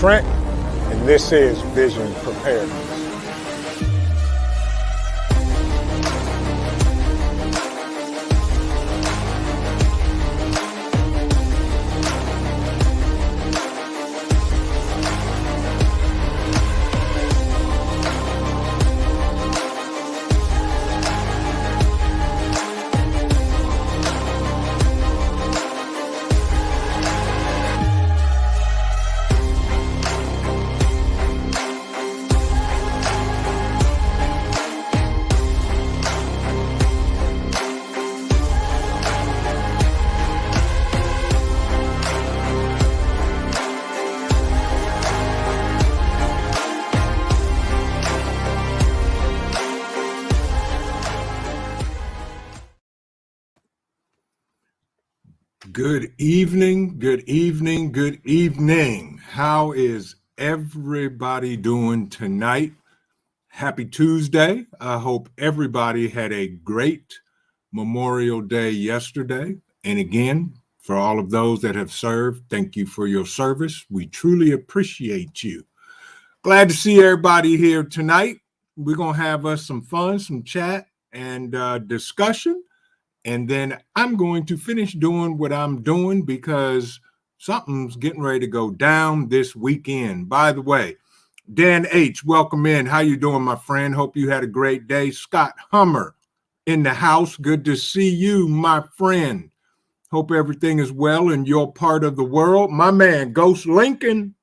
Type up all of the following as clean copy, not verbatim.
Trent, and this is Vision Preparedness. Good evening, good evening, good evening. How is everybody doing tonight? Happy Tuesday. I hope everybody had a great Memorial Day yesterday. And again, for all of those that have served, thank you for your service. We truly appreciate you. Glad to see everybody here tonight. We're going to have us some fun, some chat, and discussion. And then I'm going to finish doing what I'm doing because something's getting ready to go down this weekend. By the way, Dan H., welcome in. How you doing, my friend? Hope you had a great day. Scott Hummer in the house. Good to see you, my friend. Hope everything is well in your part of the world. My man, Ghost Lincoln.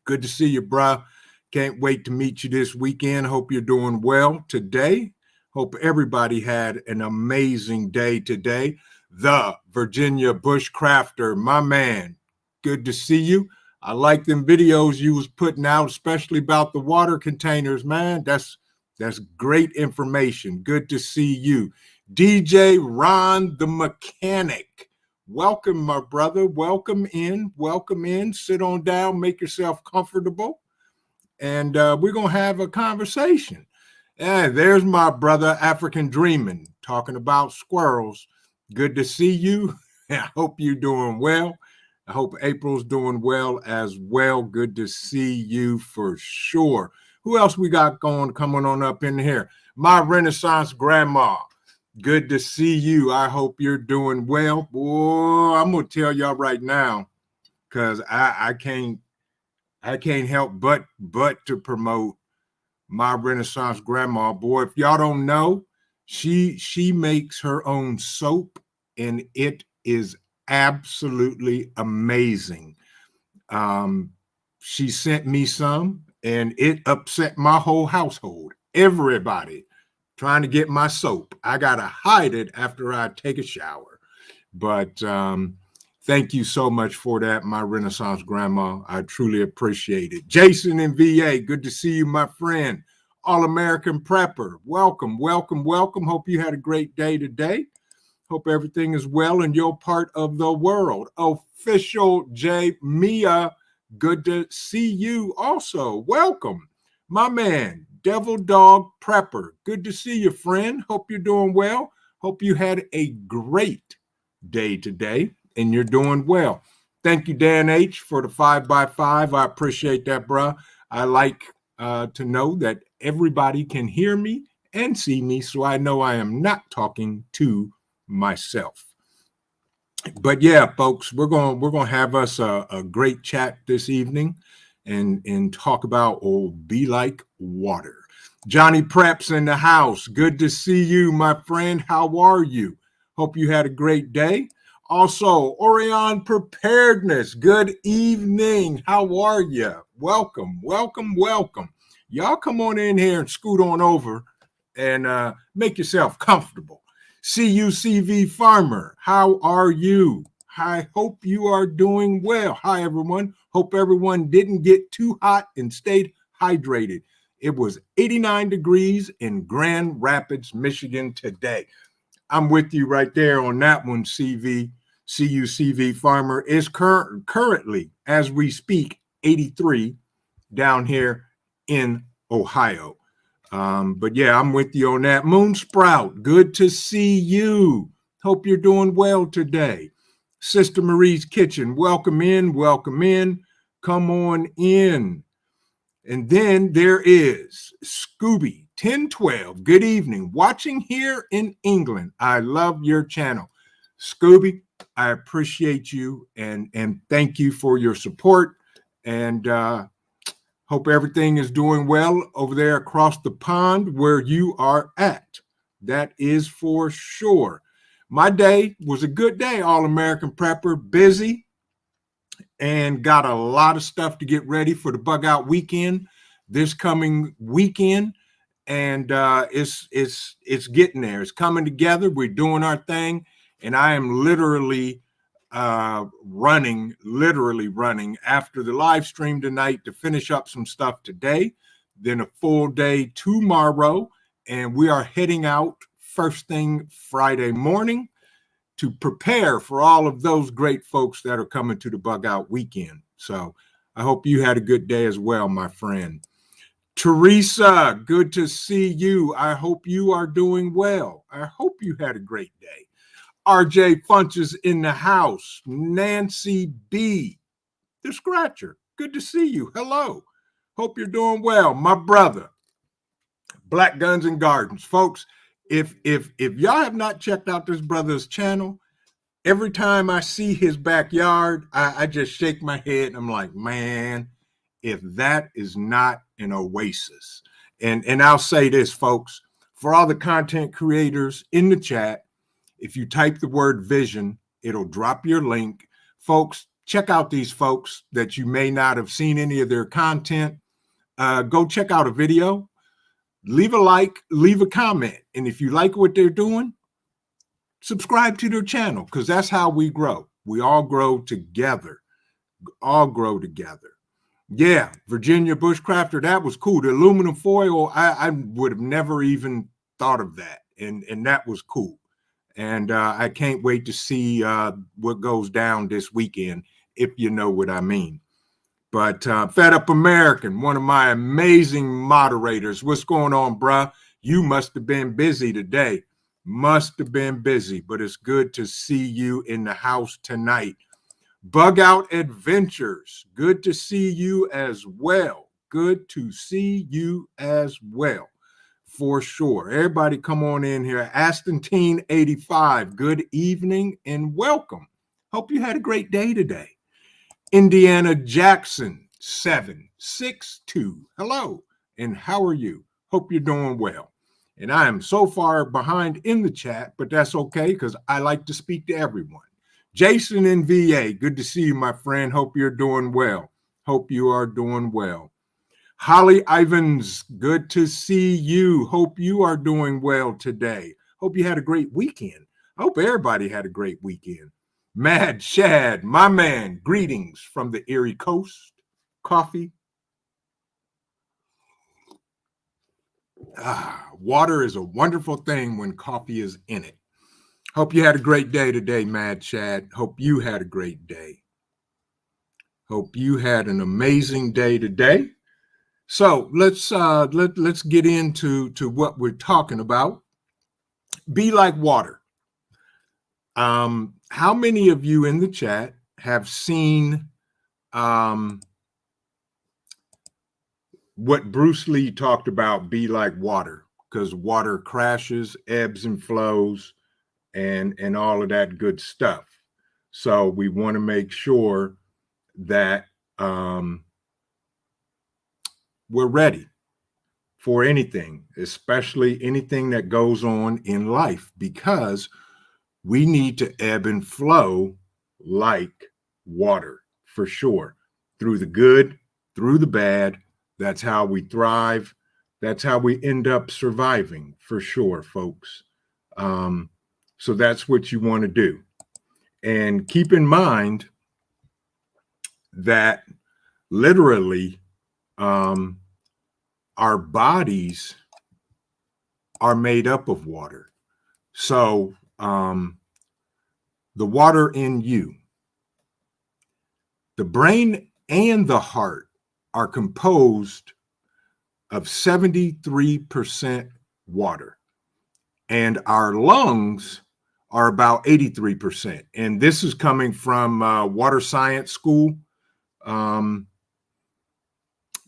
Good to see you, bruh. Can't wait to meet you this weekend. Hope you're doing well today. Hope everybody had an amazing day today. The Virginia Bushcrafter, my man, good to see you. I like them videos you was putting out, especially about the water containers, man. That's great information. Good to see you. DJ Ron the Mechanic, welcome, my brother. Welcome in. Welcome in. Sit on down. Make yourself comfortable. And we're going to have a conversation. And there's my brother, African Dreaming, talking about squirrels. Good to see you. I hope you're doing well. I hope April's doing well as well. Good to see you for sure. Who else we got coming on up in here? My Renaissance grandma. Good to see you. I hope you're doing well. Boy, I'm going to tell y'all right now, because I can't help but to promote my Renaissance grandma. Boy, if y'all don't know, she makes her own soap, and it is absolutely amazing. She sent me some, and it upset my whole household. Everybody trying to get my soap. I gotta hide it after I take a shower. But thank you so much for that, my Renaissance grandma. I truly appreciate it. Jason in VA, good to see you, my friend. All-American Prepper, welcome, welcome, welcome. Hope you had a great day today. Hope everything is well in your part of the world. Official J. Mia, good to see you also. Welcome, my man, Devil Dog Prepper. Good to see you, friend. Hope you're doing well. Hope you had a great day today. And you're doing well. Thank you, Dan H., for the 5x5. I appreciate that, bruh. I like to know that everybody can hear me and see me, so I know I am not talking to myself. But yeah, folks, we're gonna have us a great chat this evening and talk about be like water. Johnny Preps in the house. Good to see you, my friend. How are you? Hope you had a great day. Also, Orion Preparedness, good evening. How are you? Welcome, welcome, welcome. Y'all come on in here and scoot on over and make yourself comfortable. CUCV Farmer, how are you? I hope you are doing well. Hi, everyone. Hope everyone didn't get too hot and stayed hydrated. It was 89 degrees in Grand Rapids, Michigan today. I'm with you right there on that one, CUCV Farmer. Is currently, as we speak, 83 down here in Ohio. But yeah, I'm with you on that. Moon Sprout, good to see you. Hope you're doing well today. Sister Marie's Kitchen, welcome in, welcome in. Come on in. And then there is Scooby 1012. Good evening. Watching here in England. I love your channel. Scooby, I appreciate you and thank you for your support. And hope everything is doing well over there across the pond where you are at. That is for sure. My day was a good day, All-American Prepper. Busy and got a lot of stuff to get ready for the Bug Out Weekend this coming weekend. And it's getting there. It's coming together. We're doing our thing. And I am literally running after the live stream tonight to finish up some stuff today, then a full day tomorrow. And we are heading out first thing Friday morning to prepare for all of those great folks that are coming to the Bug Out Weekend. So I hope you had a good day as well, my friend. Teresa, good to see you. I hope you are doing well. I hope you had a great day. RJ Funches in the house. Nancy B, the Scratcher, good to see you. Hello. Hope you're doing well. My brother, Black Guns and Gardens. Folks, if y'all have not checked out this brother's channel, every time I see his backyard, I just shake my head and I'm like, man, if that is not an oasis. And I'll say this, folks, for all the content creators in the chat, if you type the word vision, it'll drop your link. Folks, check out these folks that you may not have seen any of their content. Go check out a video. Leave a like, leave a comment. And if you like what they're doing, subscribe to their channel, because that's how we grow. We all grow together. All grow together. Yeah, Virginia Bushcrafter, that was cool. The aluminum foil, I would have never even thought of that. And that was cool. And I can't wait to see what goes down this weekend, if you know what I mean. But Fed Up American, one of my amazing moderators. What's going on, bruh? You must have been busy today. Must have been busy, but it's good to see you in the house tonight. Bug Out Adventures, good to see you as well. Good to see you as well, for sure. Everybody come on in here. Aston 85, good evening and welcome. Hope you had a great day today. Indiana Jackson 762. Hello, and how are you? Hope you're doing well. And I am so far behind in the chat, but that's okay because I like to speak to everyone. Jason in VA, good to see you, my friend. Hope you're doing well. Hope you are doing well. Holly Ivans, good to see you. Hope you are doing well today. Hope you had a great weekend. I hope everybody had a great weekend. Mad Shad, my man, greetings from the Erie Coast. Coffee. Water is a wonderful thing when coffee is in it. Hope you had a great day today, Mad Shad. Hope you had a great day. Hope you had an amazing day today. So let's get into what we're talking about. Be like water. How many of you in the chat have seen what Bruce Lee talked about, be like water? Because water crashes, ebbs and flows, and all of that good stuff. So we want to make sure that we're ready for anything, especially anything that goes on in life, because we need to ebb and flow like water, for sure, through the good, through the bad. That's how we thrive. That's how we end up surviving, for sure, folks. So that's what you want to do. And keep in mind that literally our bodies are made up of water. So the water in you, the brain and the heart are composed of 73% water, and our lungs are about 83%. And this is coming from water science school.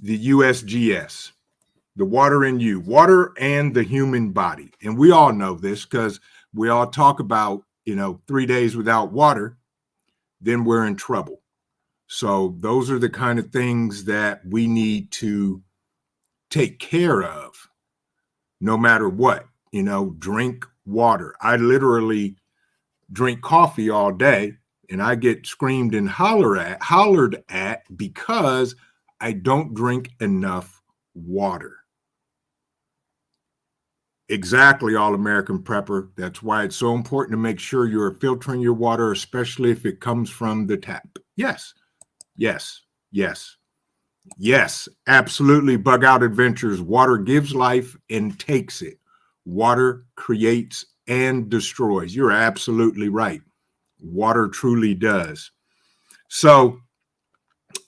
the USGS, the water in you, water and the human body. And we all know this because we all talk about, 3 days without water, then we're in trouble. So those are the kind of things that we need to take care of no matter what. Drink water. I literally drink coffee all day, and I get screamed and hollered at because I don't drink enough water. Exactly, All-American Prepper. That's why it's so important to make sure you're filtering your water, especially if it comes from the tap. Yes, yes, yes, yes, absolutely. Bug Out Adventures. Water gives life and takes it. Water creates and destroys. You're absolutely right. Water truly does. So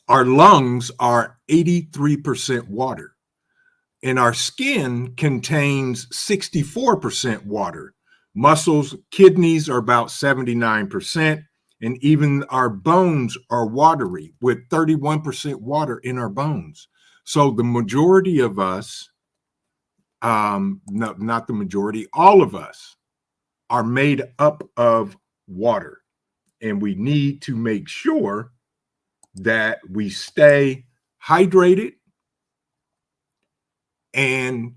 our lungs are 83% water. And our skin contains 64% water. Muscles, kidneys are about 79%, and even our bones are watery with 31% water in our bones. So the majority of us, no, not the majority, all of us are made up of water. And we need to make sure that we stay hydrated and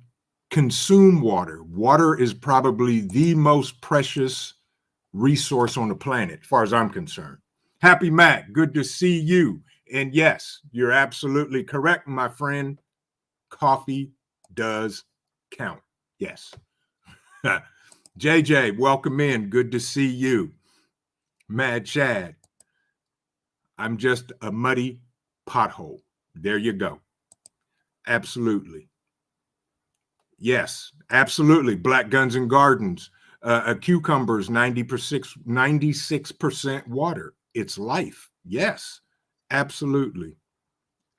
consume water. Water is probably the most precious resource on the planet, as far as I'm concerned. Happy Mac, good to see you. And yes, you're absolutely correct, my friend. Coffee does count. Yes. JJ, welcome in. Good to see you. Mad Chad, I'm just a muddy pothole. There you go. Absolutely. Yes, absolutely. Black Guns and Gardens. A cucumber's 96% water. It's life. Yes, absolutely.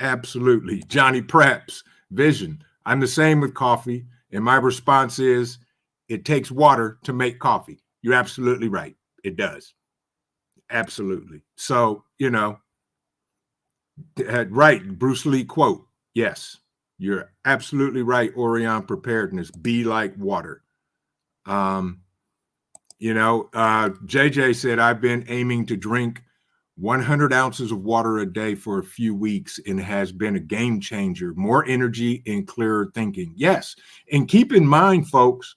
Absolutely. Johnny Preps, Vision. I'm the same with coffee. And my response is it takes water to make coffee. You're absolutely right. It does. Absolutely. So, right. Bruce Lee quote. Yes. You're absolutely right, Orion. Preparedness. Be like water. JJ said, I've been aiming to drink 100 ounces of water a day for a few weeks and has been a game changer. More energy and clearer thinking. Yes. And keep in mind, folks,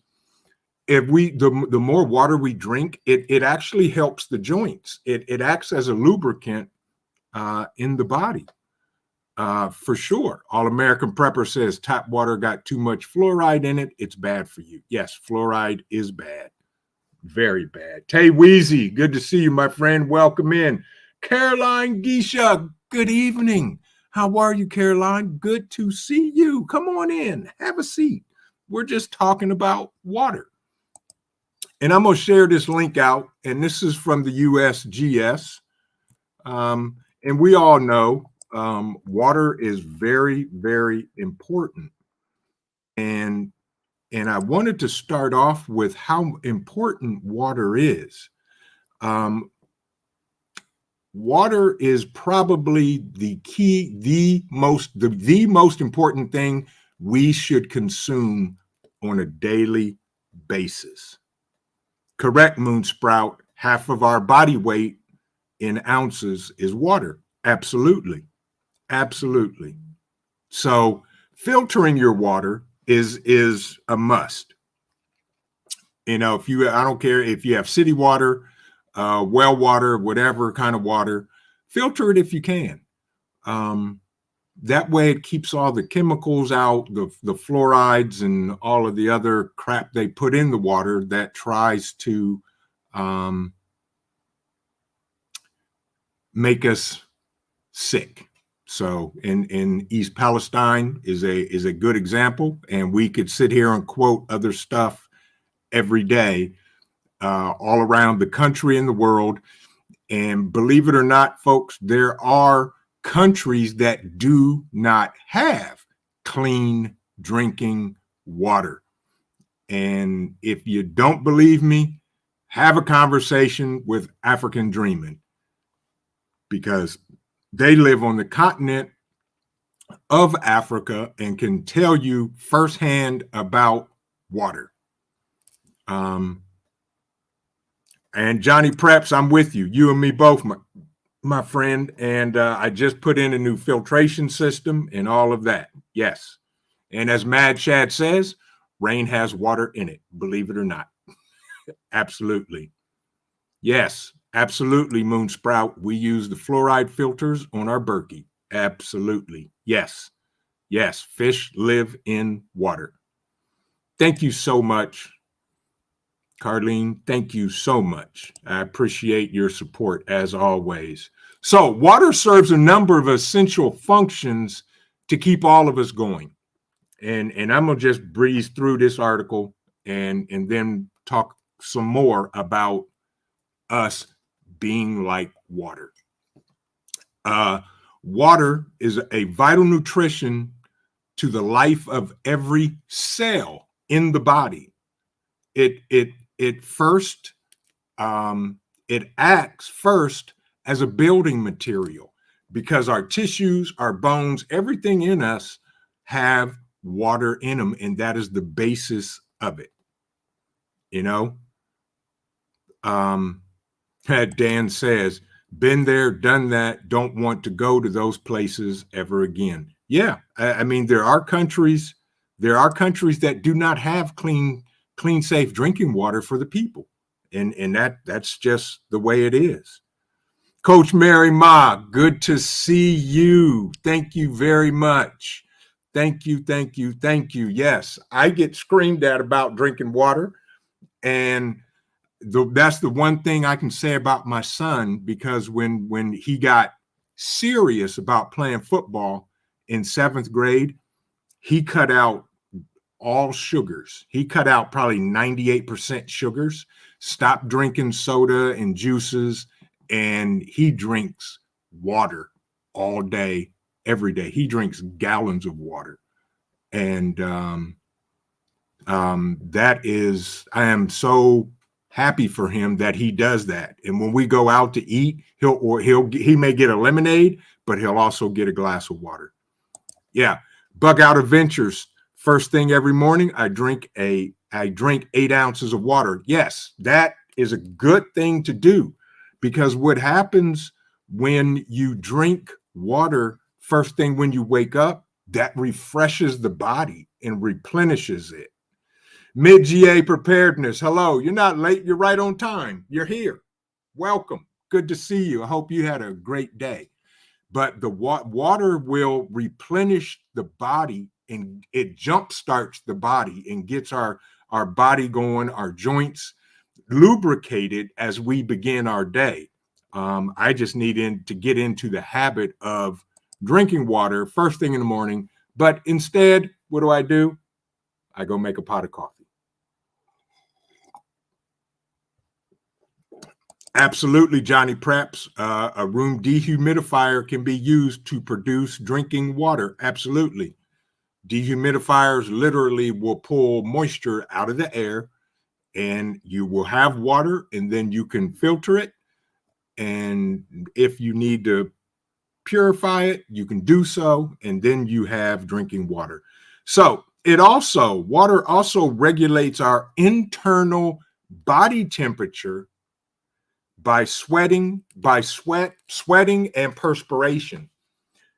if the more water we drink, it actually helps the joints. It acts as a lubricant in the body. For sure. All-American Prepper says tap water got too much fluoride in it. It's bad for you. Yes, fluoride is bad. Very bad. Tay Weezy, good to see you, my friend. Welcome in. Caroline Geisha, good evening. How are you, Caroline? Good to see you. Come on in. Have a seat. We're just talking about water. And I'm going to share this link out, and this is from the USGS. And we all know water is very, very important. And I wanted to start off with how important water is. Water is probably the most important thing we should consume on a daily basis. Correct, Moonsprout. Half of our body weight in ounces is water. Absolutely. Absolutely. So filtering your water is a must. I don't care if you have city water, well water, whatever kind of water, filter it if you can. That way it keeps all the chemicals out, the fluorides and all of the other crap they put in the water that tries to make us sick. So in East Palestine is a good example, and we could sit here and quote other stuff every day all around the country and the world. And believe it or not, folks, there are countries that do not have clean drinking water. And if you don't believe me, have a conversation with African Dreaming, because they live on the continent of Africa and can tell you firsthand about water. And Johnny Preps, I'm with you. You and me both, my friend. And I just put in a new filtration system and all of that. Yes. And as Mad Shad says, rain has water in it, believe it or not. Absolutely. Yes, absolutely, Moon Sprout. We use the fluoride filters on our Berkey. Absolutely. Yes. Yes. Fish live in water. Thank you so much, Carlene. Thank you so much. I appreciate your support as always. So, water serves a number of essential functions to keep all of us going. And I'm gonna just breeze through this article and then talk some more about us being like water. Water is a vital nutrition to the life of every cell in the body. It first it acts first as a building material because our tissues, our bones, everything in us have water in them, and that is the basis of it. You know, Dan says, been there, done that, don't want to go to those places ever again. Yeah, I mean, there are countries that do not have clean, safe drinking water for the people. And that's just the way it is. Coach Mary Ma, good to see you. Thank you very much. Thank you, thank you, thank you. Yes, I get screamed at about drinking water. And that's the one thing I can say about my son, because when he got serious about playing football in 7th grade, he cut out all sugars. He cut out probably 98% sugars, stopped drinking soda and juices, and he drinks water all day, every day. He drinks gallons of water. And that is, I am so happy for him that he does that. And when we go out to eat, he may get a lemonade, but he'll also get a glass of water. Yeah. Bug Out Adventures. First thing every morning, I drink 8 ounces of water. Yes, that is a good thing to do, because what happens when you drink water first thing when you wake up, that refreshes the body and replenishes it. Mid-GA Preparedness. Hello, you're not late. You're right on time. You're here. Welcome. Good to see you. I hope you had a great day. But the water will replenish the body, and it jump starts the body and gets our body going, our joints lubricated as we begin our day. I just need to get into the habit of drinking water first thing in the morning. But instead, what do? I go make a pot of coffee. Absolutely, Johnny Preps. A room dehumidifier can be used to produce drinking water. Absolutely. Dehumidifiers literally will pull moisture out of the air, and you will have water, and then you can filter it. And if you need to purify it, you can do so, and then you have drinking water. So water also regulates our internal body temperature by sweating and perspiration.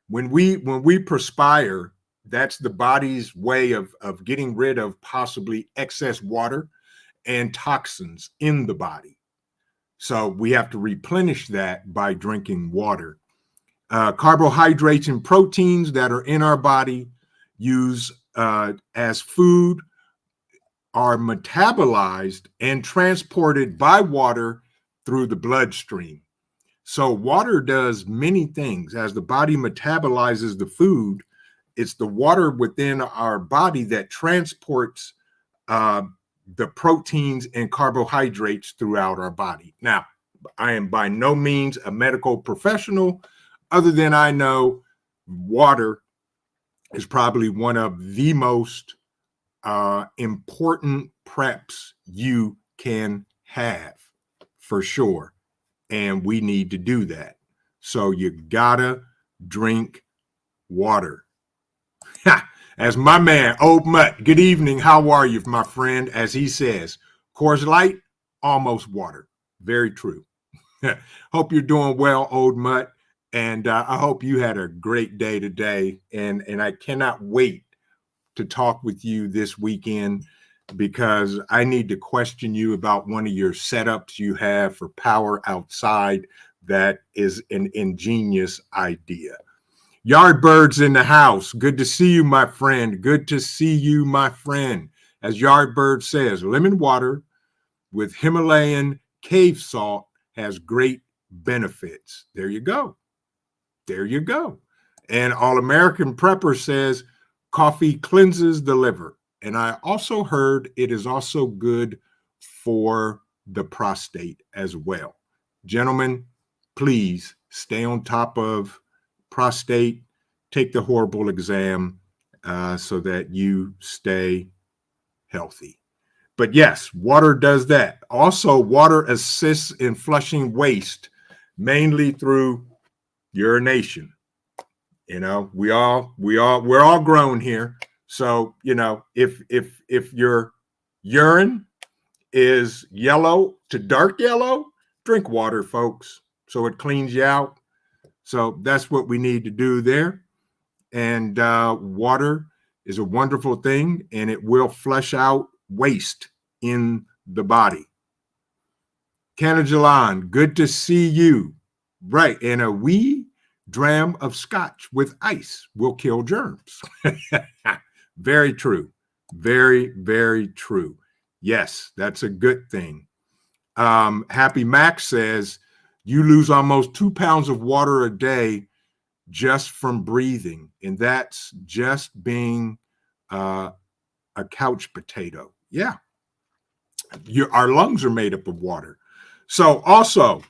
When we perspire, that's the body's way of getting rid of possibly excess water and toxins in the body. So we have to replenish that by drinking water. Carbohydrates and proteins that are in our body use as food are metabolized and transported by water through the bloodstream. So water does many things. As the body metabolizes the food, it's the water within our body that transports the proteins and carbohydrates throughout our body. Now, I am by no means a medical professional, other than I know water is probably one of the most important preps you can have, for sure. And we need to do that. So you gotta drink water. As my man, Old Mutt, good evening. How are you, my friend? As he says, Coors Light, almost water. Very true. Hope you're doing well, Old Mutt. And I hope you had a great day today. And I cannot wait to talk with you this weekend because I need to question you about one of your setups you have for power outside. That is an ingenious idea. Yardbirds in the house. Good to see you, my friend. Good to see you, my friend. As Yardbird says, lemon water with Himalayan cave salt has great benefits. There you go. There you go. And All American Prepper says coffee cleanses the liver. And I also heard it is also good for the prostate as well. Gentlemen, please stay on top of prostate, take the horrible exam so that you stay healthy. But yes, water does that. Also, water assists in flushing waste, mainly through urination. You know, we're all grown here. So, you know, if your urine is yellow to dark yellow, drink water, folks, so it cleans you out. So that's what we need to do there. And water is a wonderful thing, and it will flush out waste in the body. Canajalan, good to see you. Right, and a wee dram of scotch with ice will kill germs. Very true. Very, very true. Yes, that's a good thing. Happy Max says, you lose almost 2 pounds of water a day just from breathing. And that's just being a couch potato. Yeah. Our lungs are made up of water. So also,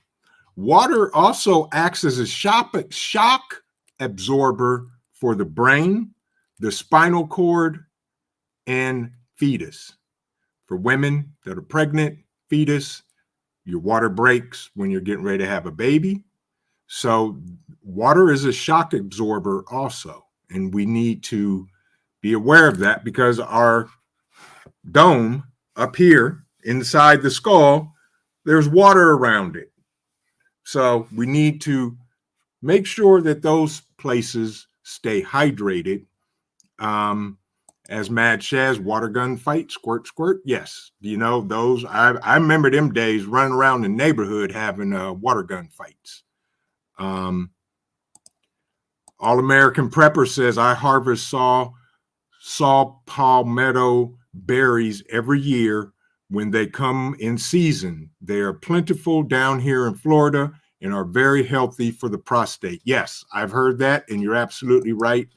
water also acts as a shock absorber for the brain, the spinal cord, and fetus. For women that are pregnant, fetus, your water breaks when you're getting ready to have a baby. So water is a shock absorber also, and we need to be aware of that because our dome up here inside the skull, there's water around it. So we need to make sure that those places stay hydrated. As Mad says, water gun fight, squirt, squirt. Yes, you know, those, I remember them days running around the neighborhood having water gun fights. All American Prepper says, I harvest saw palmetto berries every year when they come in season. They are plentiful down here in Florida and are very healthy for the prostate. Yes, I've heard that, and you're absolutely right,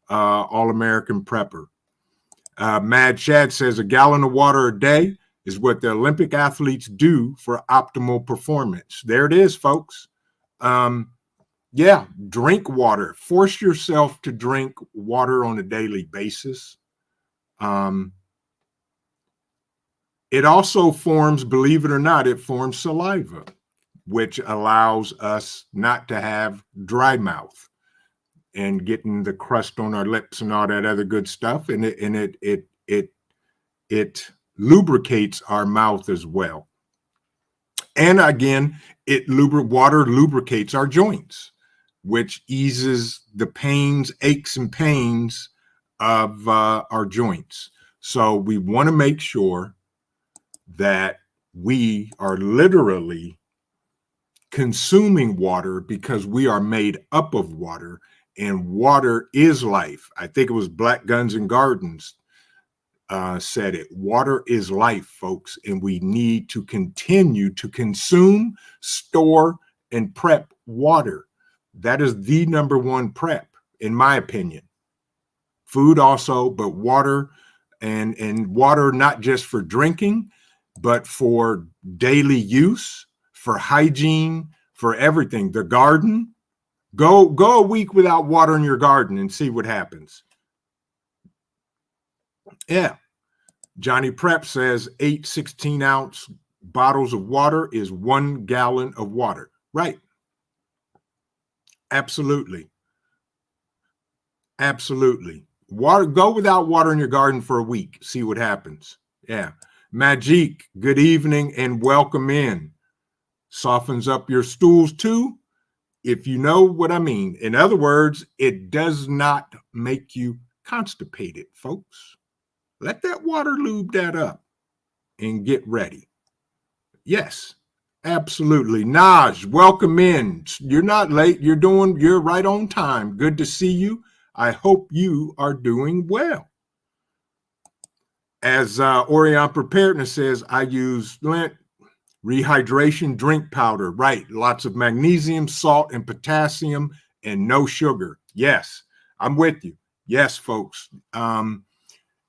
All American Prepper. Mad Chad says a gallon of water a day is what the Olympic athletes do for optimal performance. There it is, folks. Yeah, drink water. Force yourself to drink water on a daily basis. It also forms, believe it or not, it forms saliva, which allows us not to have dry mouth and getting the crust on our lips and all that other good stuff. And it lubricates our mouth as well. And again, water lubricates our joints, which eases the pains, aches and pains of our joints. So we want to make sure that we are literally consuming water because we are made up of water, and water is life. I think it was Black Guns and Gardens said it. Water is life, folks, and we need to continue to consume, store, and prep water. That is the number one prep, in my opinion. Food also, but water, and water not just for drinking, but for daily use, for hygiene, for everything. The garden, go a week without water in your garden and see what happens. Yeah. Johnny Prep says 8 16-ounce bottles of water is 1 gallon of water. Right. Absolutely. Absolutely. Water, go without water in your garden for a week. See what happens. Yeah. Magique, good evening and welcome in. Softens up your stools too, if you know what I mean. In other words, it does not make you constipated, folks. Let that water lube that up and get ready. Yes, absolutely. Naj, welcome in. You're not late. You're right on time. Good to see you. I hope you are doing well. As Orion Preparedness says, I use lint, rehydration drink powder. Right. Lots of magnesium, salt, and potassium, and no sugar. Yes, I'm with you. Yes, folks.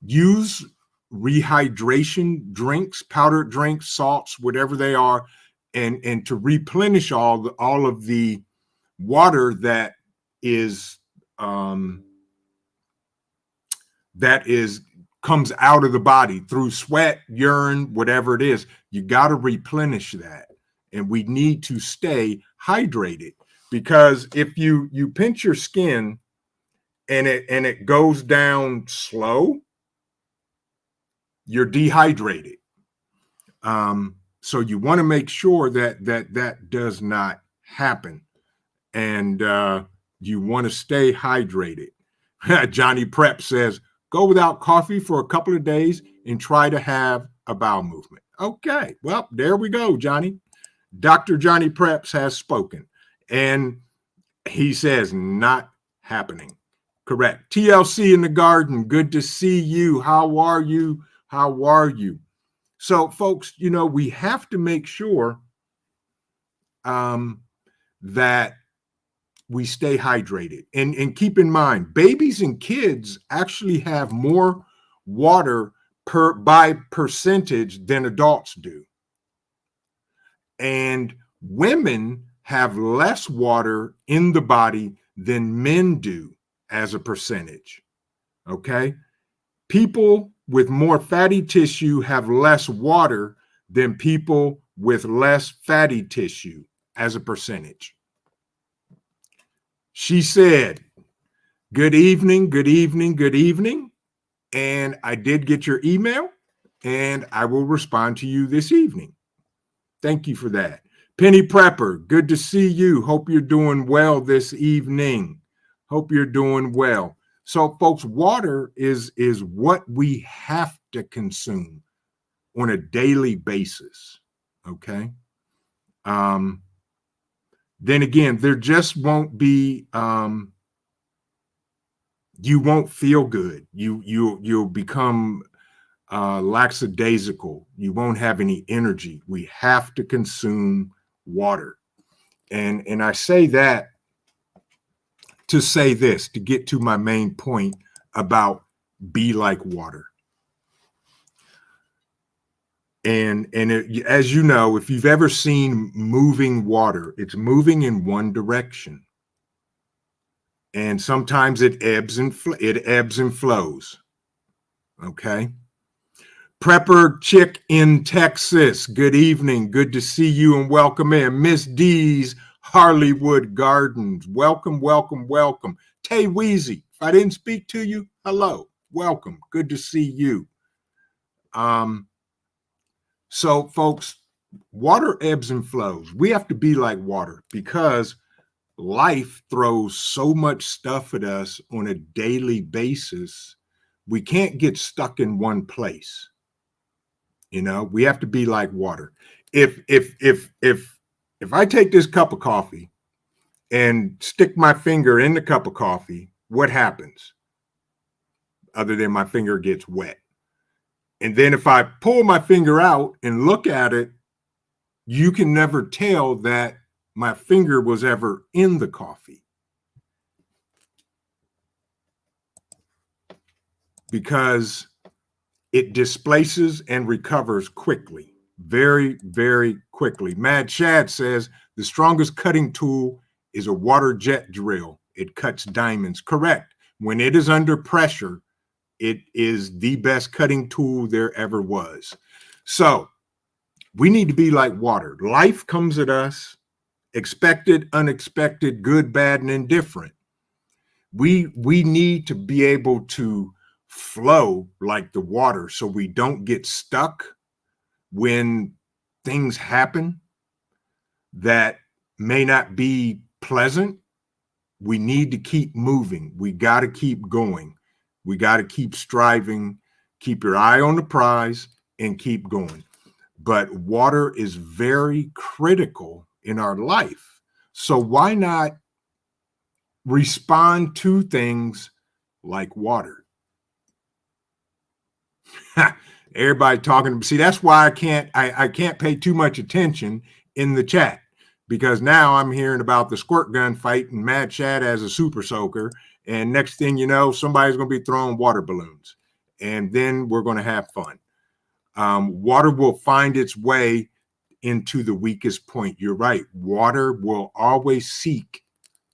Use rehydration drinks, powdered drinks, salts, whatever they are, and to replenish all of the water that is comes out of the body through sweat, urine, whatever it is. You got to replenish that, and we need to stay hydrated, because if you pinch your skin and it goes down slow, you're dehydrated. So you want to make sure that does not happen, and you want to stay hydrated. Johnny Prep says, go without coffee for a couple of days and try to have a bowel movement. Okay, well, there we go, Johnny. Dr. Johnny Preps has spoken, and he says not happening. Correct. TLC in the garden, good to see you. How are you? How are you? So, folks, we have to make sure that we stay hydrated. And keep in mind, babies and kids actually have more water by percentage than adults do. And women have less water in the body than men do as a percentage. Okay? People with more fatty tissue have less water than people with less fatty tissue as a percentage. She said, good evening, good evening, good evening. And I did get your email, and I will respond to you this evening. Thank you for that. Penny Prepper, good to see you. Hope you're doing well this evening. Hope you're doing well. So, folks, water is what we have to consume on a daily basis, okay? Then again, there just won't be, you won't feel good. You'll become lackadaisical. You won't have any energy. We have to consume water. And I say that to say this, to get to my main point about be like water. And as you know, if you've ever seen moving water, it's moving in one direction. And sometimes it ebbs and flows. Okay. Prepper Chick in Texas. Good evening. Good to see you and welcome in. Miss D's Harleywood Gardens. Welcome, welcome, welcome. Tay Weezy. If I didn't speak to you, hello. Welcome. Good to see you. So, folks, water ebbs and flows. We have to be like water because life throws so much stuff at us on a daily basis. We can't get stuck in one place. We have to be like water. If I take this cup of coffee and stick my finger in the cup of coffee, what happens? Other than my finger gets wet. And then if I pull my finger out and look at it, you can never tell that my finger was ever in the coffee, because it displaces and recovers quickly, very, very quickly. Mad Chad says the strongest cutting tool is a water jet drill. It cuts diamonds. Correct. When it is under pressure, it is the best cutting tool there ever was. So we need to be like water. Life comes at us, expected, unexpected, good, bad, and indifferent. We need to be able to flow like the water so we don't get stuck when things happen that may not be pleasant. We need to keep moving. We got to keep going. We got to keep striving, keep your eye on the prize, and keep going. But water is very critical in our life. So why not respond to things like water? Everybody talking. See, that's why I can't pay too much attention in the chat, because now I'm hearing about the squirt gun fight and Mad Chad as a super soaker. And next thing you know, somebody's going to be throwing water balloons. And then we're going to have fun. Water will find its way into the weakest point. You're right. Water will always seek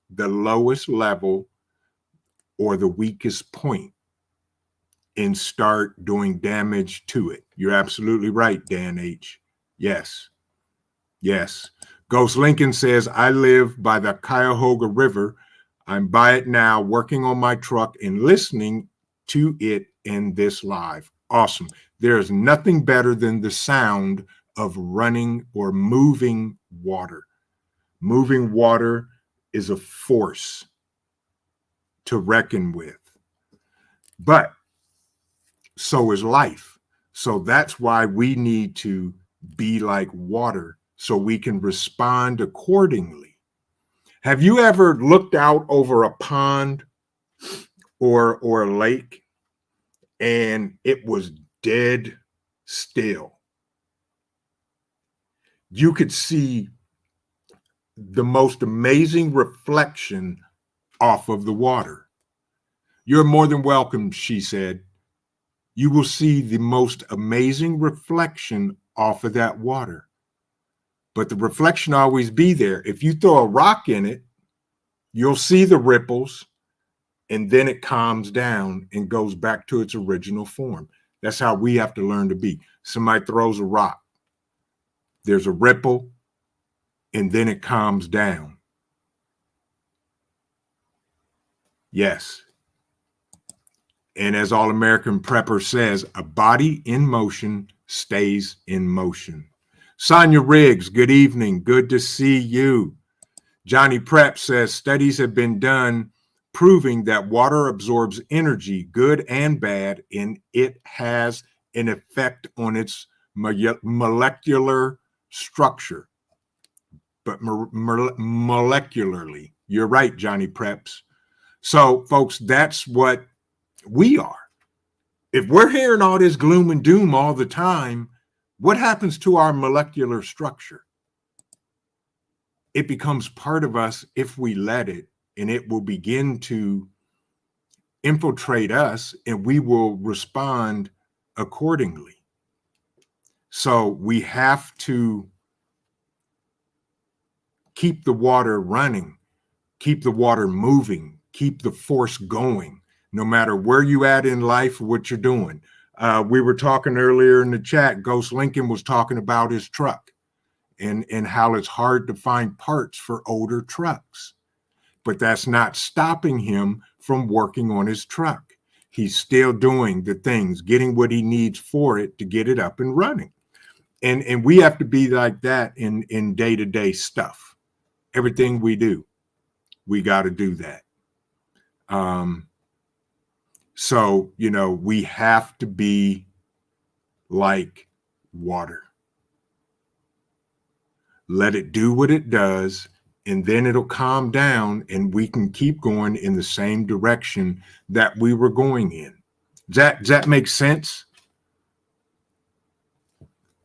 the lowest level or the weakest point and start doing damage to it. You're absolutely right, Dan H. Yes. Yes. Ghost Lincoln says, I live by the Cuyahoga River. I'm by it now, working on my truck and listening to it in this live. Awesome. There's nothing better than the sound of running or moving water. Moving water is a force to reckon with. But so is life. So that's why we need to be like water so we can respond accordingly. Have you ever looked out over a pond or a lake and it was dead still? You could see the most amazing reflection off of the water. You're more than welcome, she said. You will see the most amazing reflection off of that water. But the reflection always be there. If you throw a rock in it, you'll see the ripples, and then it calms down and goes back to its original form. That's how we have to learn to be. Somebody throws a rock, there's a ripple, and then it calms down. Yes. And as All American Prepper says, a body in motion stays in motion. Sonia Riggs, good evening. Good to see you. Johnny Prep says studies have been done proving that water absorbs energy, good and bad, and it has an effect on its molecular structure. But molecularly, you're right, Johnny Preps. So, folks, that's what we are. If we're hearing all this gloom and doom all the time, what happens to our molecular structure? It becomes part of us if we let it, and it will begin to infiltrate us, and we will respond accordingly. So we have to keep the water running, keep the water moving, keep the force going, no matter where you at in life or what you're doing. We were talking earlier in the chat, Ghost Lincoln was talking about his truck and how it's hard to find parts for older trucks. But that's not stopping him from working on his truck. He's still doing the things, getting what he needs for it to get it up and running. And we have to be like that in day-to-day stuff. Everything we do, we got to do that. So, you know, we have to be like water. Let it do what it does, and then it'll calm down and we can keep going in the same direction that we were going in. Does that make sense?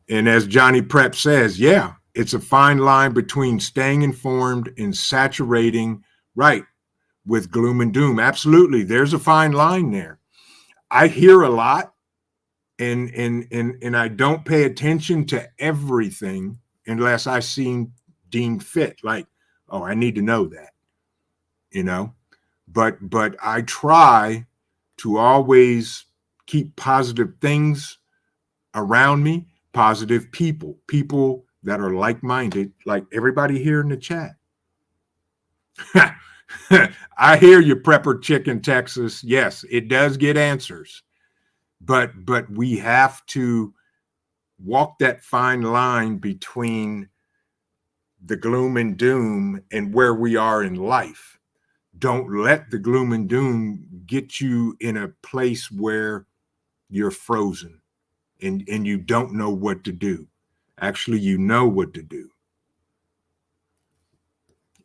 And as Johnny Prep says, yeah, it's a fine line between staying informed and saturating, right, with gloom and doom. Absolutely. There's a fine line there. I hear a lot and I don't pay attention to everything unless I seem deemed fit. Like, oh, I need to know that, you know, but I try to always keep positive things around me, positive people that are like-minded, like everybody here in the chat. I hear you, Prepper Chicken, Texas. Yes, it does get answers, but we have to walk that fine line between the gloom and doom and where we are in life. Don't let the gloom and doom get you in a place where you're frozen and you don't know what to do. Actually, you know what to do.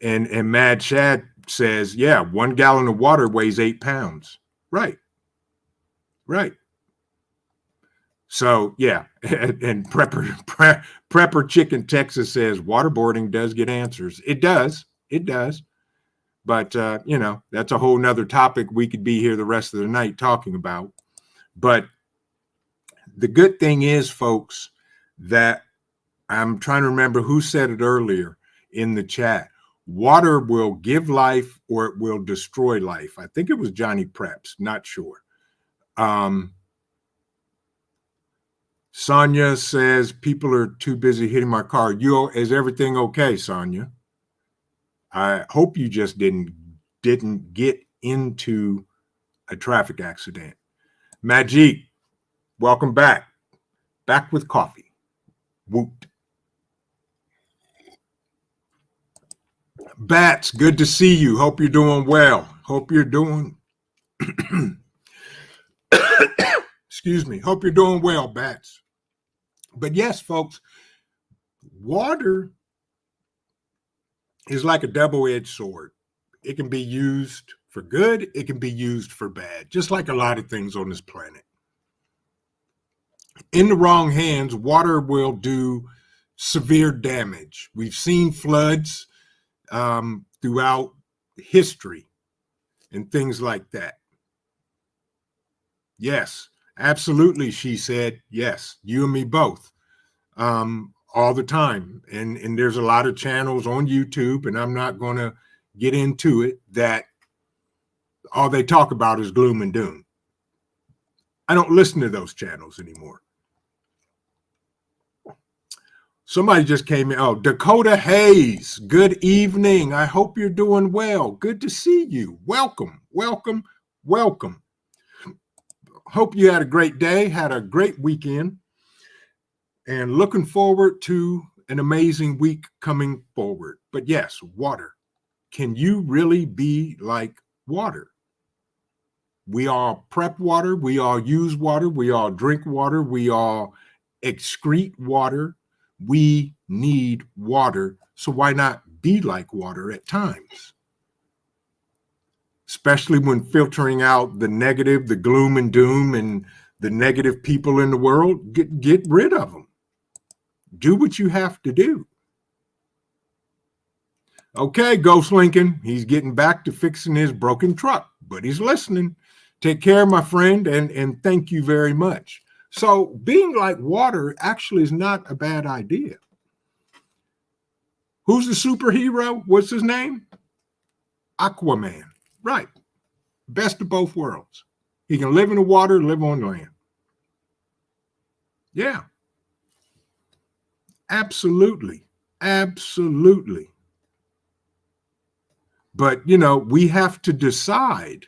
And Mad Shad says, yeah, 1 gallon of water weighs 8 pounds. Right. So yeah, and Prepper Chicken Texas says waterboarding does get answers. It does. But that's a whole nother topic we could be here the rest of the night talking about. But the good thing is, folks, that I'm trying to remember who said it earlier in the chat. Water will give life or it will destroy life. I think it was Johnny Preps, not sure. Sonia says people are too busy hitting my car. Is everything okay, Sonia? I hope you just didn't get into a traffic accident. Majid, welcome back. Back with coffee. Woot. Bats, good to see you. Hope you're doing well. Hope you're doing excuse me. Hope you're doing well, Bats. But yes, folks, water is like a double-edged sword. It can be used for good. It can be used for bad, just like a lot of things on this planet. In the wrong hands, water will do severe damage. We've seen floods throughout history and things like that. Yes, absolutely, she said. Yes, you and me both. All the time. And there's a lot of channels on YouTube, and I'm not going to get into it, that all they talk about is gloom and doom. I don't listen to those channels anymore. Somebody just came in. Oh, Dakota Hayes. Good evening. I hope you're doing well. Good to see you. Welcome. Hope you had a great day, had a great weekend, and looking forward to an amazing week coming forward. But yes, water. Can you really be like water? We all prep water. We all use water. We all drink water. We all excrete water. We need water. So why not be like water at times? Especially when filtering out the negative, the gloom and doom, and the negative people in the world. Get rid of them. Do what you have to do. Okay, Ghost Lincoln, he's getting back to fixing his broken truck, but he's listening. Take care, my friend, and thank you very much. So being like water actually is not a bad idea. Who's the superhero? What's his name? Aquaman. Right. Best of both worlds. He can live in the water, live on land. Yeah. Absolutely. But, we have to decide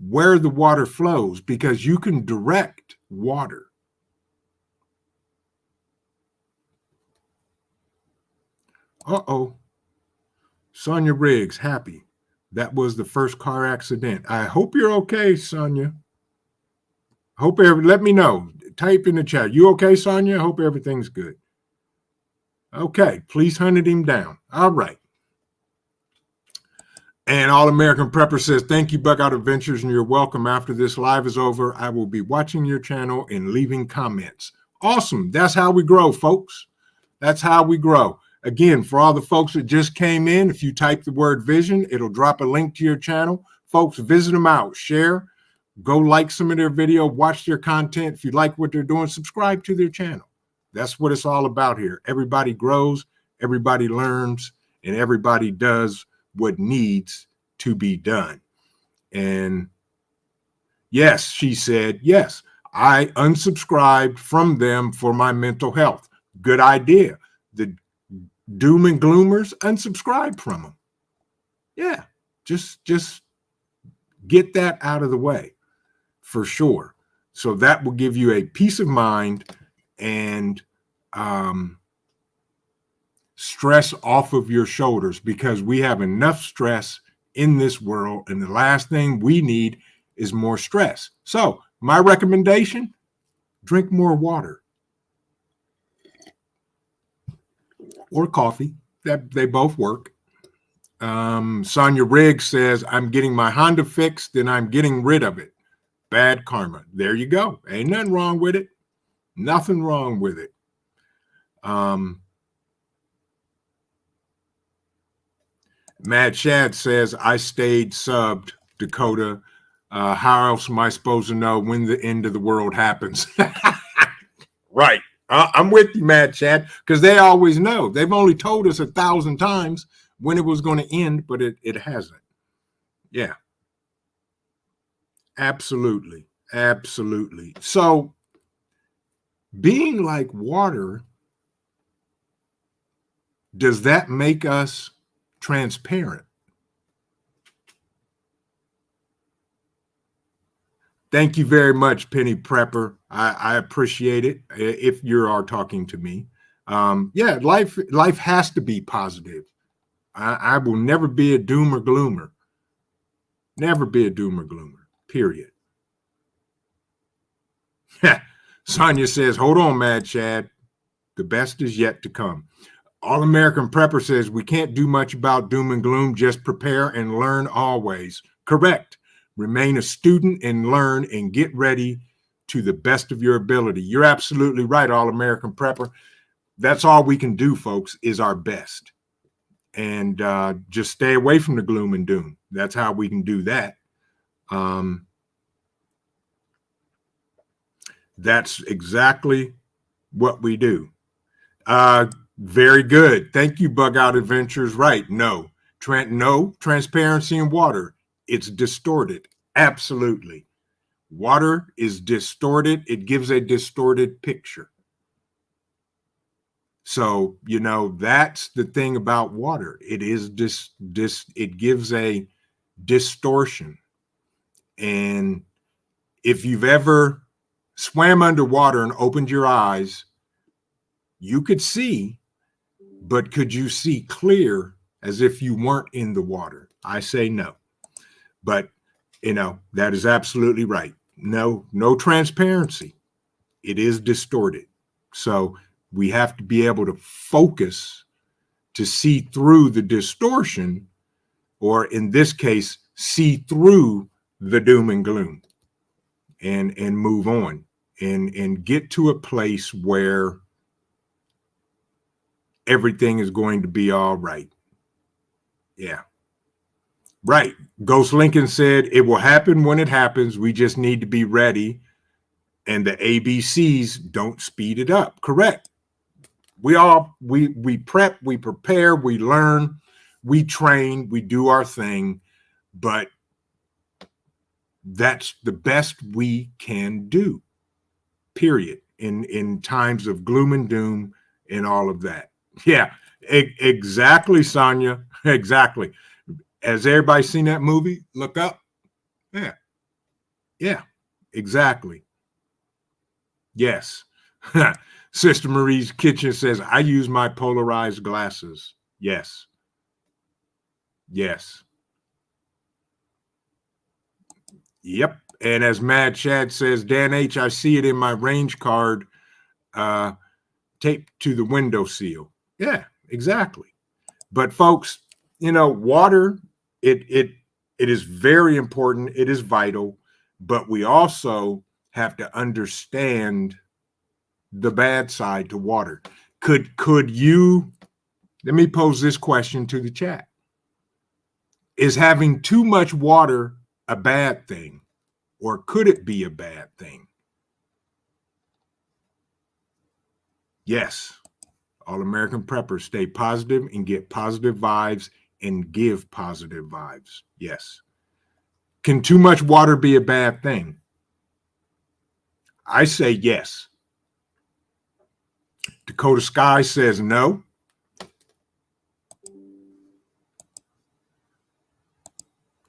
where the water flows, because you can direct water. Uh-oh. Sonia Riggs, happy. That was the first car accident. I hope you're okay, Sonia. Let me know. Type in the chat. You okay, Sonia? I hope everything's good. Okay, please hunted him down. All right. And All American Prepper says, thank you, Bug Out Adventures, and you're welcome. After this live is over, I will be watching your channel and leaving comments. Awesome. That's how we grow, folks. That's how we grow. Again, for all the folks that just came in, if you type the word vision, it'll drop a link to your channel. Folks, visit them out. Share. Go like some of their video. Watch their content. If you like what they're doing, subscribe to their channel. That's what it's all about here. Everybody grows, everybody learns, and everybody does what needs to be done. And yes, she said, yes, I unsubscribed from them for my mental health. Good idea. The doom and gloomers, unsubscribe from them. Yeah, Just get that out of the way for sure. So that will give you a peace of mind and stress off of your shoulders, because we have enough stress in this world, and the last thing we need is more stress. So my recommendation, drink more water or coffee. That they both work. Sonia Riggs says, I'm getting my Honda fixed and I'm getting rid of it. Bad karma. There you go. Ain't nothing wrong with it. Nothing wrong with it. Mad Shad says, I stayed subbed, Dakota. How else am I supposed to know when the end of the world happens? Right. I'm with you, Mad Shad, because they always know. They've only told us 1,000 times when it was going to end, but it hasn't. Yeah. Absolutely. Absolutely. So being like water, does that make us transparent? Thank you very much, Penny Prepper. I appreciate it. If you are talking to me, yeah, life has to be positive. I will never be a doom or gloomer. Never be a doom or gloomer. Period. Sonia says, "Hold on, Mad Chad. The best is yet to come." All American Prepper says, we can't do much about doom and gloom. Just prepare and learn always. Correct. Remain a student and learn and get ready to the best of your ability. You're absolutely right, All American Prepper. That's all we can do, folks, is our best. And just stay away from the gloom and doom. That's how we can do that. That's exactly what we do. Very good. Thank you, Bug Out Adventures. Right. No. No transparency in water. It's distorted. Absolutely. Water is distorted. It gives a distorted picture. So, that's the thing about water. It is it gives a distortion. And if you've ever swam underwater and opened your eyes, you could see, but could you see clear as if you weren't in the water? I say no. But, that is absolutely right. No transparency. It is distorted. So we have to be able to focus to see through the distortion, or in this case, see through the doom and gloom and move on and get to a place where everything is going to be all right. Yeah. Right. Ghost Lincoln said, it will happen when it happens. We just need to be ready. And the ABCs don't speed it up. Correct. We prep, we prepare, we learn, we train, we do our thing. But that's the best we can do, period, in times of gloom and doom and all of that. Yeah, exactly, Sonia. Exactly. Has everybody seen that movie? Look Up. Yeah, exactly. Yes. Sister Marie's Kitchen says, I use my polarized glasses. Yes. Yep. And as Mad Chad says, Dan H., I see it in my range card taped to the window seal. Yeah, exactly. But folks, water, it is very important. It is vital, but we also have to understand the bad side to water. Could you, let me pose this question to the chat. Is having too much water a bad thing, or could it be a bad thing? Yes. All American Preppers, stay positive and get positive vibes and give positive vibes. Yes. Can too much water be a bad thing? I say yes. Dakota Sky says no.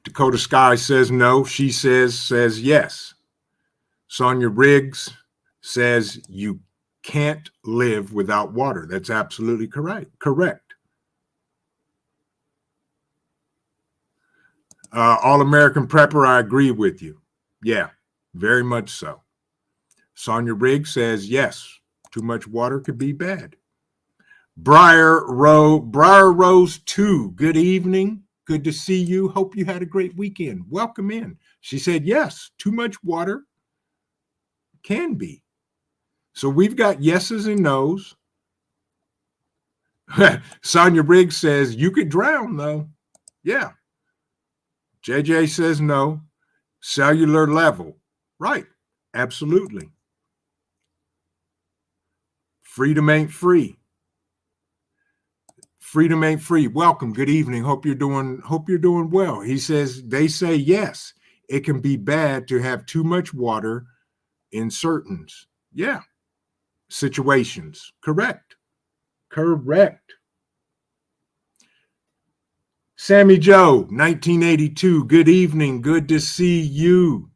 Dakota Sky says no. She says yes. Sonia Riggs says you can't live without water. That's absolutely correct. All-American Prepper, I agree with you. Yeah, very much so. Sonia Riggs says yes, too much water could be bad. Briar Rose 2, good evening. Good to see you. Hope you had a great weekend. Welcome in. She said yes, too much water can be. So we've got yeses and nos. Sonia Riggs says you could drown though. Yeah. JJ says no. Cellular level. Right. Absolutely. Freedom ain't free. Freedom ain't free. Welcome. Good evening. Hope you're doing well. He says they say yes. It can be bad to have too much water in certain situations. Correct. Sammy Joe, 1982. Good evening. Good to see you.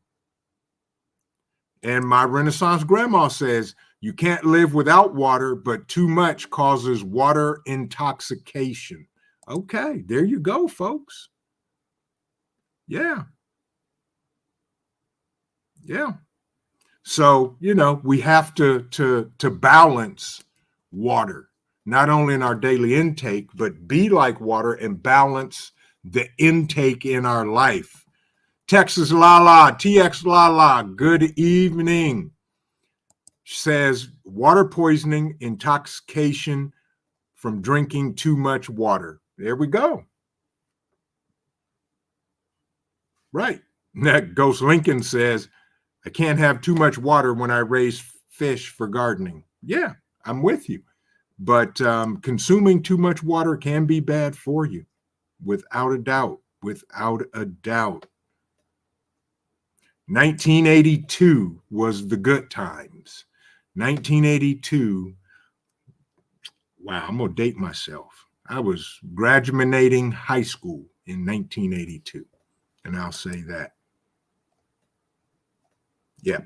And my Renaissance grandma says you can't live without water, but too much causes water intoxication. Okay, there you go, folks. Yeah. So, we have to balance water, not only in our daily intake, but be like water and balance the intake in our life. Texas Lala, TX Lala, good evening. Says water poisoning, intoxication from drinking too much water. There we go. Right. Ghost Lincoln says, I can't have too much water when I raise fish for gardening. Yeah, I'm with you. But consuming too much water can be bad for you, without a doubt. 1982 was the good times. 1982. Wow, I'm going to date myself. I was graduating high school in 1982. And I'll say that. Yeah.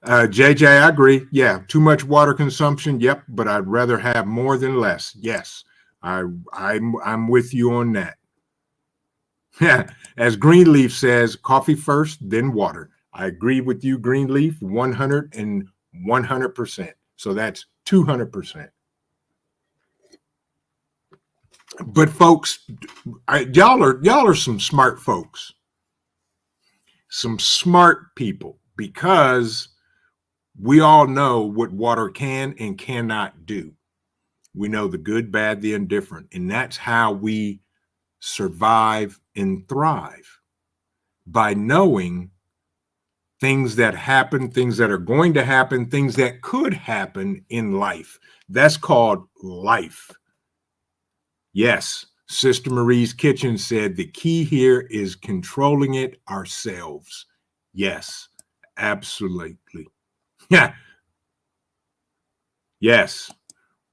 JJ, I agree. Yeah, too much water consumption. Yep, but I'd rather have more than less. Yes, I'm with you on that. As Greenleaf says, coffee first, then water. I agree with you, Greenleaf, 100%. So that's 200%. But folks, y'all are some smart folks, some smart people, because we all know what water can and cannot do. We know the good, bad, the indifferent, and that's how we survive and thrive, by knowing things that happen, things that are going to happen, things that could happen in life. That's called life. Yes, Sister Marie's Kitchen said the key here is controlling it ourselves. Yes, absolutely. Yeah. Yes.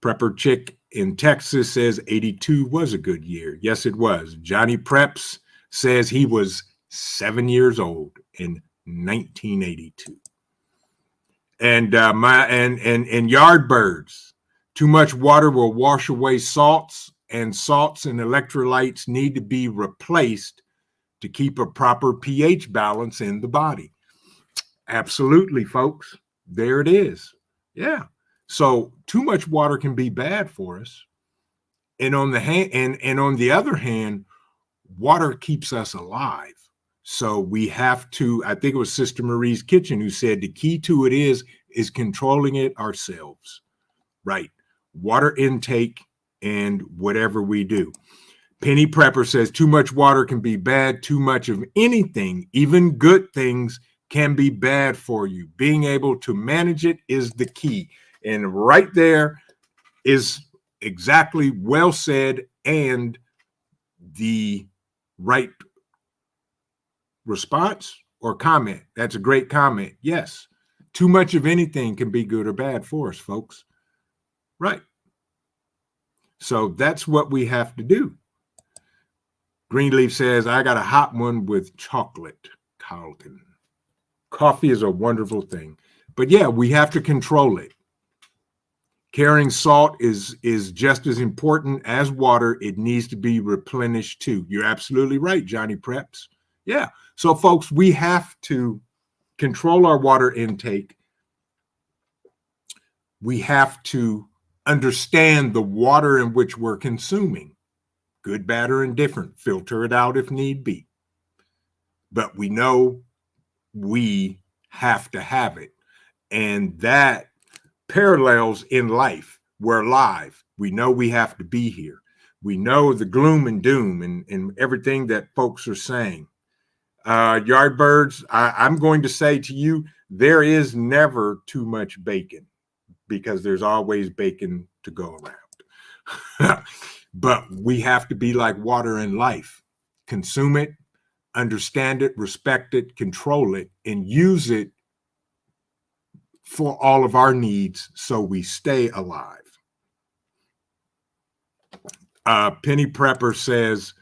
Prepper Chick in Texas says 82 was a good year. Yes, it was. Johnny Preps says he was 7 years old in 1982. And Yardbirds, too much water will wash away salts, and salts and electrolytes need to be replaced to keep a proper pH balance in the body. Absolutely, folks. There it is. Yeah. So too much water can be bad for us. And on the other hand, water keeps us alive. So we have to, I think it was Sister Marie's Kitchen who said the key to it is controlling it ourselves. Right. Water intake and whatever we do. Penny Prepper says too much water can be bad. Too much of anything, even good things, can be bad for you. Being able to manage it is the key. And right there is exactly well said and the right response or comment. That's a great comment. Yes. Too much of anything can be good or bad for us, folks. Right. So that's what we have to do. Greenleaf says, I got a hot one with chocolate, Carlton. Coffee is a wonderful thing. But yeah, we have to control it. Carrying salt is just as important as water. It needs to be replenished too. You're absolutely right, Johnny Preps. Yeah. So folks, we have to control our water intake. We have to understand the water in which we're consuming. Good, bad, or indifferent. Filter it out if need be. But we know we have to have it. And that parallels in life. We're alive. We know we have to be here. We know the gloom and doom and everything that folks are saying. Yardbirds, I'm going to say to you, there is never too much bacon because there's always bacon to go around. But we have to be like water in life. Consume it, understand it, respect it, control it, and use it for all of our needs so we stay alive. Penny Prepper says,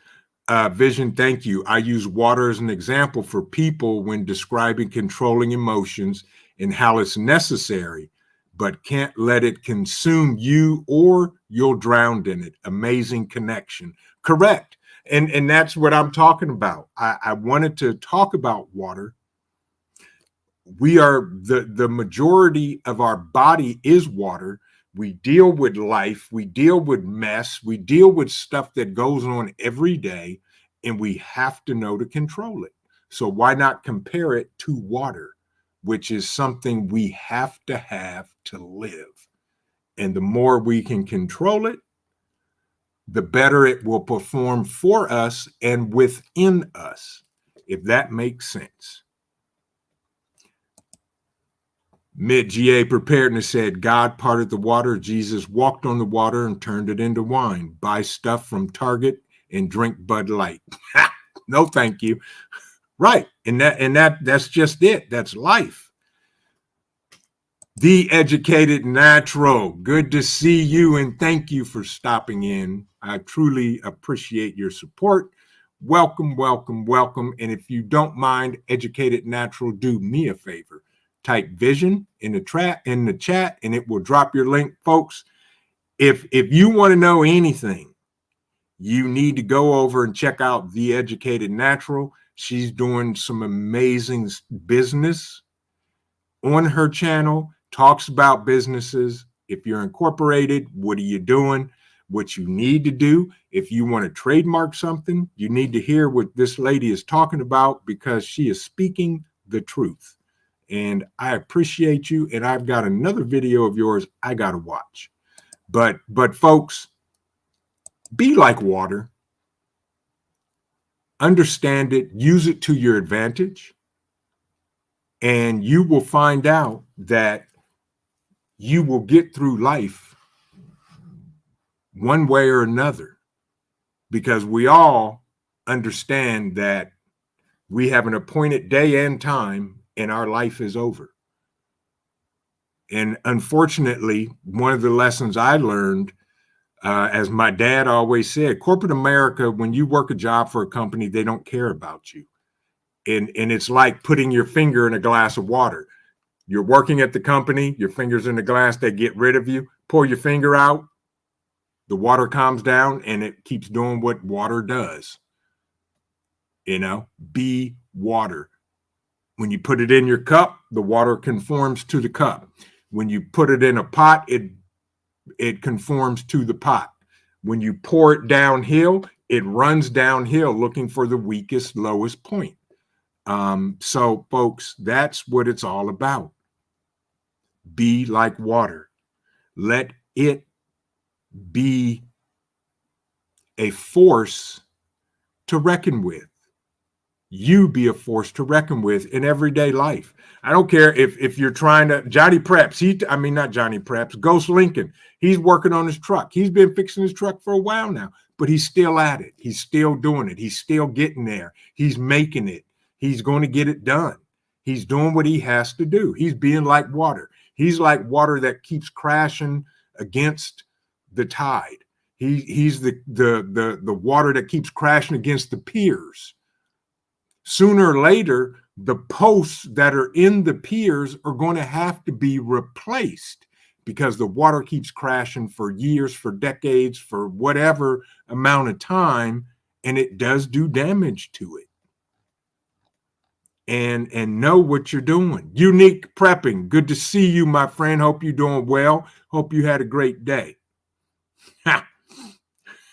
Vision, thank you. I use water as an example for people when describing controlling emotions and how it's necessary, but can't let it consume you or you'll drown in it. Amazing connection. Correct. And that's what I'm talking about. I wanted to talk about water. We are the majority of our body is water. We deal with life, we deal with mess, we deal with stuff that goes on every day, and we have to know to control it. So why not compare it to water, which is something we have to live. And the more we can control it, the better it will perform for us and within us, if that makes sense. Mid-GA Preparedness said, God parted the water, Jesus walked on the water and turned it into wine. Buy stuff from Target and drink Bud Light. No, thank you. Right. And that's just it. That's life. The Educated Natural. Good to see you and thank you for stopping in. I truly appreciate your support. Welcome, welcome, welcome. And if you don't mind, Educated Natural, do me a favor. Type Vision in the chat and it will drop your link, folks. If you want to know anything, you need to go over and check out The Educated Natural. She's doing some amazing business on her channel, talks about businesses. If you're incorporated, what are you doing? What you need to do. If you want to trademark something, you need to hear what this lady is talking about because she is speaking the truth. And I appreciate you. And I've got another video of yours I got to watch. But folks, be like water. Understand it. Use it to your advantage. And you will find out that you will get through life one way or another. Because we all understand that we have an appointed day and time and our life is over. And unfortunately, one of the lessons I learned, as my dad always said, corporate America, when you work a job for a company, they don't care about you. And it's like putting your finger in a glass of water. You're working at the company, your finger's in the glass, they get rid of you, pull your finger out, the water calms down and it keeps doing what water does. You know, be water. When you put it in your cup, the water conforms to the cup. When you put it in a pot, it conforms to the pot. When you pour it downhill, it runs downhill looking for the weakest, lowest point. So, folks, that's what it's all about. Be like water. Let it be a force to reckon with. You be a force to reckon with in everyday life. I don't care if you're trying to, Johnny Preps, not Johnny Preps, Ghost Lincoln, he's working on his truck. He's been fixing his truck for a while now, but he's still at it. He's still doing it. He's still getting there. He's making it. He's going to get it done. He's doing what he has to do. He's being like water. He's like water that keeps crashing against the tide. He's the water that keeps crashing against the piers. Sooner or later, the posts that are in the piers are going to have to be replaced because the water keeps crashing for years, for decades, for whatever amount of time, and it does do damage to it. And know what you're doing. Unique Prepping. Good to see you, my friend. Hope you're doing well. Hope you had a great day. Ha.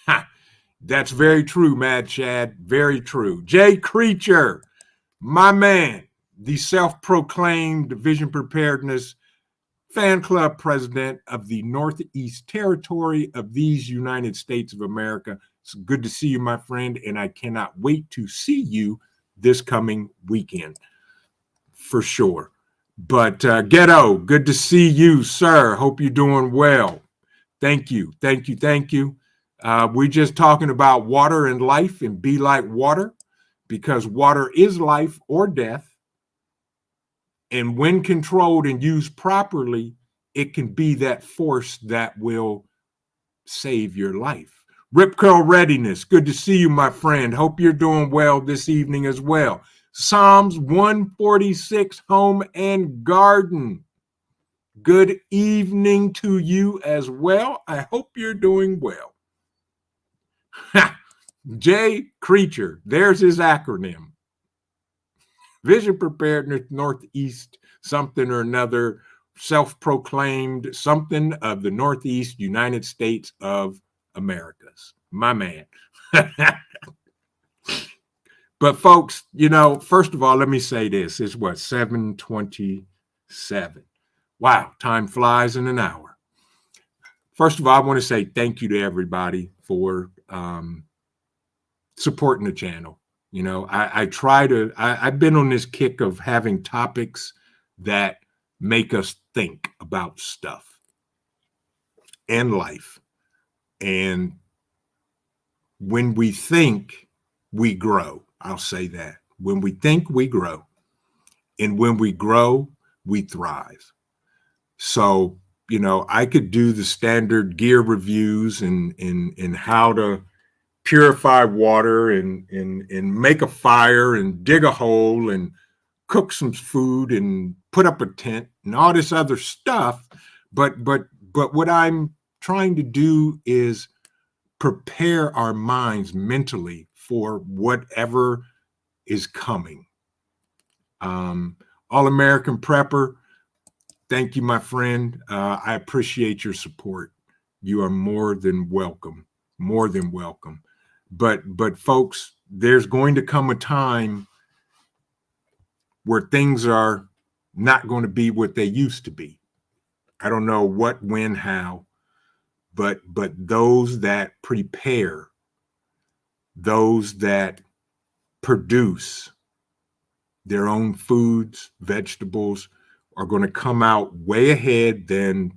Ha. That's very true, Mad Chad. Very true. Jay Creature, my man, the self-proclaimed Vision Preparedness fan club president of the Northeast Territory of these United States of America. It's good to see you, my friend, and I cannot wait to see you this coming weekend for sure. But Ghetto, good to see you, sir. Hope you're doing well. Thank you. We're just talking about water and life and be like water, because water is life or death. And when controlled and used properly, it can be that force that will save your life. Rip Curl Readiness, good to see you, my friend. Hope you're doing well this evening as well. Psalms 146, Home and Garden. Good evening to you as well. I hope you're doing well. Jay Creature, there's his acronym. Vision Preparedness Northeast something or another, self-proclaimed something of the Northeast United States of Americas. My man. But folks, first of all, let me say this. It's what, 7:27. Wow, time flies in an hour. First of all, I want to say thank you to everybody for supporting the channel. I've been on this kick of having topics that make us think about stuff and life. And when we think, we grow. I'll say that. When we think, we grow. And when we grow, we thrive. So, I could do the standard gear reviews and how to purify water and make a fire and dig a hole and cook some food and put up a tent and all this other stuff. But what I'm trying to do is prepare our minds mentally for whatever is coming. All-American Prepper, thank you, my friend. I appreciate your support. You are more than welcome. But folks, there's going to come a time where things are not going to be what they used to be. I don't know what, when, how, but those that prepare, those that produce their own foods, vegetables, are going to come out way ahead than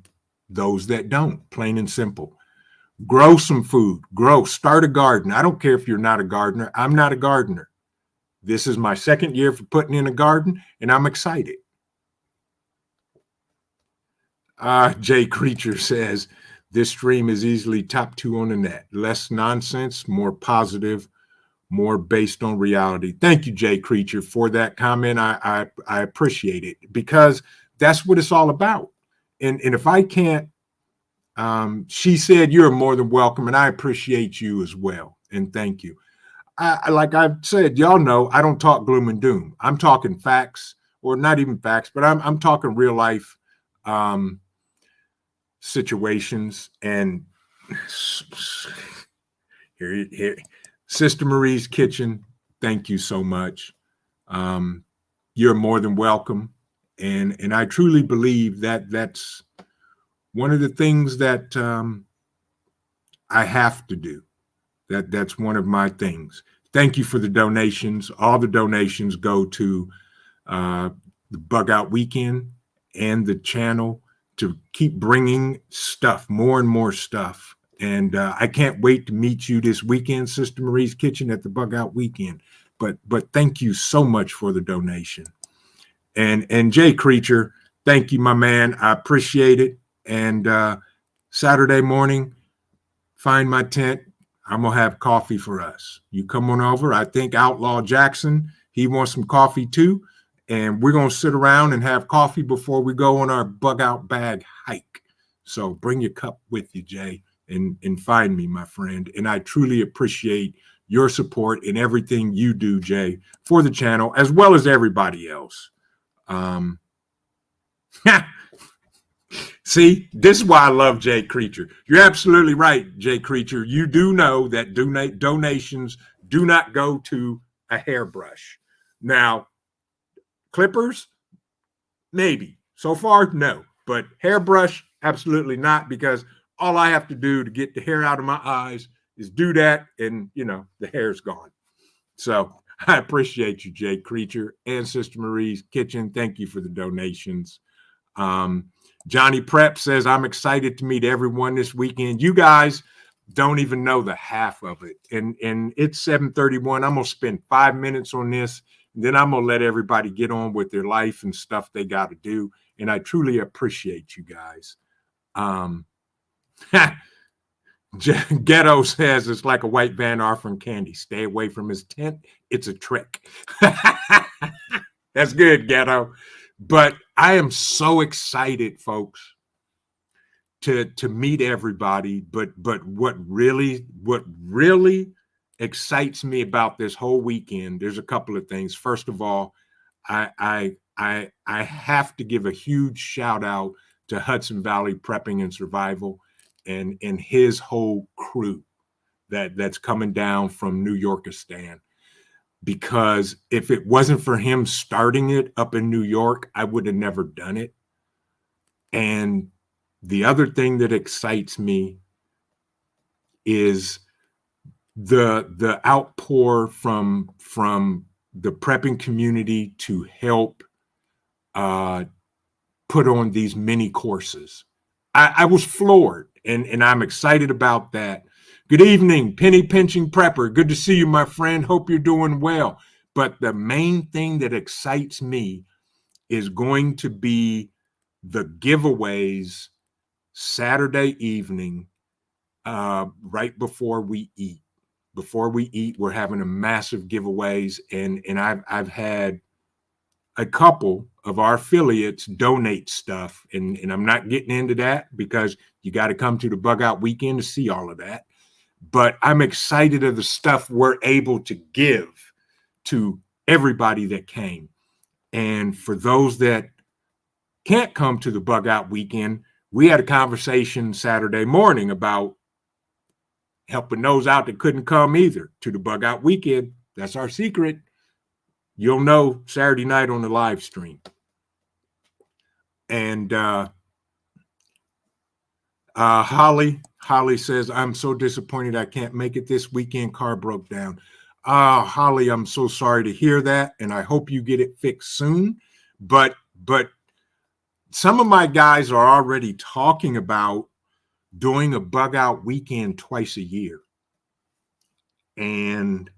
those that don't, plain and simple. Grow some food, start a garden. I don't care if you're not a gardener. I'm not a gardener. This is my second year for putting in a garden, and I'm excited. Jay Creature says, this stream is easily top 2 on the net. Less nonsense, more positive, more based on reality. Thank you, Jay Creature, for that comment. I appreciate it, because that's what it's all about. And if I can't, she said, you're more than welcome, and I appreciate you as well. And thank you. Like I've said, y'all know I don't talk gloom and doom. I'm talking facts, or not even facts, but I'm talking real life situations. And here, Sister Marie's Kitchen, thank you so much. You're more than welcome. And I truly believe that that's one of the things that I have to do. That's one of my things. Thank you for the donations. All the donations go to the Bug Out Weekend and the channel to keep bringing stuff, more and more stuff. And I can't wait to meet you this weekend, Sister Marie's Kitchen, at the Bug Out Weekend. But thank you so much for the donation. And Jay Creature, thank you, my man. I appreciate it. And Saturday morning, find my tent. I'm going to have coffee for us. You come on over. I think Outlaw Jackson, he wants some coffee too. And we're going to sit around and have coffee before we go on our bug out bag hike. So bring your cup with you, Jay, and find me, my friend. And I truly appreciate your support and everything you do, Jay, for the channel, as well as everybody else. See, this is why I love Jay Creature. You're absolutely right, Jay Creature. You do know that donations do not go to a hairbrush. Now, clippers, maybe. So far, no. But hairbrush, absolutely not, because all I have to do to get the hair out of my eyes is do that, and, the hair's gone. So I appreciate you, Jay Creature, and Sister Marie's Kitchen. Thank you for the donations. Johnny Prep says, I'm excited to meet everyone this weekend. You guys don't even know the half of it. And it's 7:31. I'm going to spend 5 minutes on this. And then I'm going to let everybody get on with their life and stuff they got to do. And I truly appreciate you guys. Ghetto says it's like a white van offering candy. Stay away from his tent. It's a trick. That's good, Ghetto. But I am so excited, folks, to meet everybody. But what really excites me about this whole weekend, there's a couple of things. First of all, I have to give a huge shout out to Hudson Valley Prepping and Survival and his whole crew that's coming down from New Yorkistan. Because if it wasn't for him starting it up in New York, I would have never done it. And the other thing that excites me is the outpour from the prepping community to help put on these mini courses. I was floored, and I'm excited about that. Good evening, Penny Pinching Prepper. Good to see you, my friend. Hope you're doing well. But the main thing that excites me is going to be the giveaways Saturday evening, right before we eat. Before we eat, we're having a massive giveaways, and I've had a couple of our affiliates donate stuff, and I'm not getting into that because you got to come to the Bug Out Weekend to see all of that. But I'm excited of the stuff we're able to give to everybody that came. And for those that can't come to the Bug Out Weekend, we had a conversation Saturday morning about helping those out that couldn't come either to the Bug Out Weekend. That's our secret. You'll know Saturday night on the live stream. And Holly says, I'm so disappointed I can't make it this weekend. Car broke down. Holly, I'm so sorry to hear that, and I hope you get it fixed soon. But some of my guys are already talking about doing a Bug Out Weekend twice a year. And